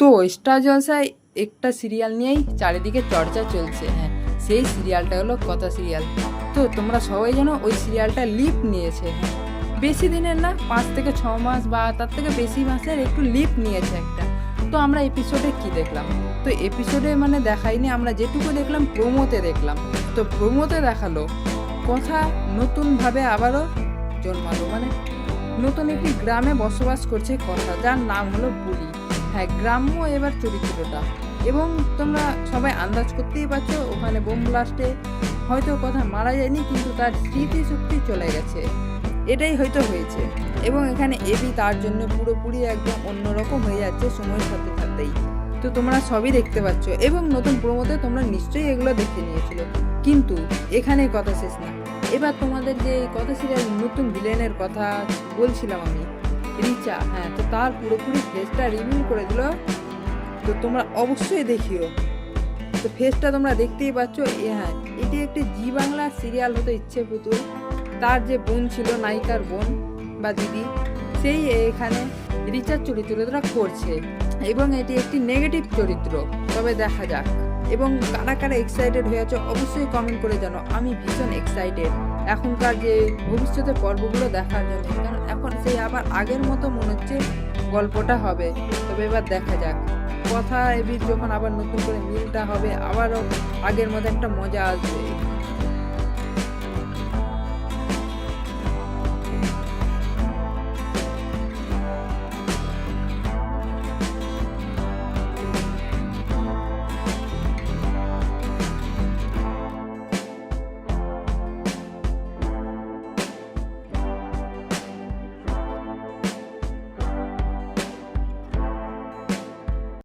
তো স্টার জলসায় একটা সিরিয়াল নিয়েই চারিদিকে চর্চা চলছে। হ্যাঁ, সেই সিরিয়ালটা হলো কথা সিরিয়াল। তো তোমরা সবাই জানো ওই সিরিয়ালটা লিপ নিয়েছে। হ্যাঁ, বেশি দিনের না, 5 থেকে 6 মাস বা তার থেকে বেশি মাসের একটু লিপ নিয়েছে একটা। তো আমরা এপিসোডে কি দেখলাম? তো এপিসোডে মানে দেখাইনি, আমরা যেটুকু দেখলাম প্রোমোতে দেখলাম। তো প্রোমোতে দেখালো কথা নতুনভাবে আবারও জন্মালো, মানে নতুন একটি গ্রামে বসবাস করছে কথা, যার নাম হলো বুলি। হ্যাঁ, গ্রাম্য এবার চরিত্রটা, এবং তোমরা সবাই আন্দাজ করতেই পারছো ওখানে বোম ব্লাস্টে হয়তো কথা মারা যায়নি, কিন্তু তার স্মৃতিশক্তি চলে গেছে, এটাই হয়তো হয়েছে। এবং এখানে এবি তার জন্য পুরোপুরি একদম অন্যরকম হয়ে যাচ্ছে সময়ের সাথে সাথেই। তো তোমরা সবই দেখতে পাচ্ছ, এবং নতুন প্রোমোতে তোমরা নিশ্চয়ই এগুলো দেখে নিয়েছিল। কিন্তু এখানেই কথা শেষ না। এবার তোমাদের যে কথা সিরিয়াল নতুন ভিলেনের কথা বলছিলাম আমি, রিচা, হ্যাঁ, তো তার পুরোপুরি ফেসটা রিভিল করে দিল। তো তোমরা অবশ্যই দেখিও। তো ফেসটা তোমরা দেখতেই পাচ্ছ। হ্যাঁ, এটি একটি জি বাংলা সিরিয়াল হতে ইচ্ছে পুতুল। তার যে বোন ছিল, নায়িকার বোন বা দিদি, সেই এখানে রিচার চরিত্রটা করছে, এবং এটি একটি নেগেটিভ চরিত্র। তবে দেখা যাক। এবং কারা কারা এক্সাইটেড হয়ে আছে অবশ্যই কমেন্ট করে জানো। আমি ভীষণ এক্সাইটেড এখনকার যে ভবিষ্যতের পর্বগুলো দেখার জন্য, কারণ এখন সেই আবার আগের মতো মনে হচ্ছে গল্পটা হবে। তবে এবার দেখা যাক কথা এবির যখন আবার নতুন করে মিলটা হবে, আবারও আগের মতো একটা মজা আসবে।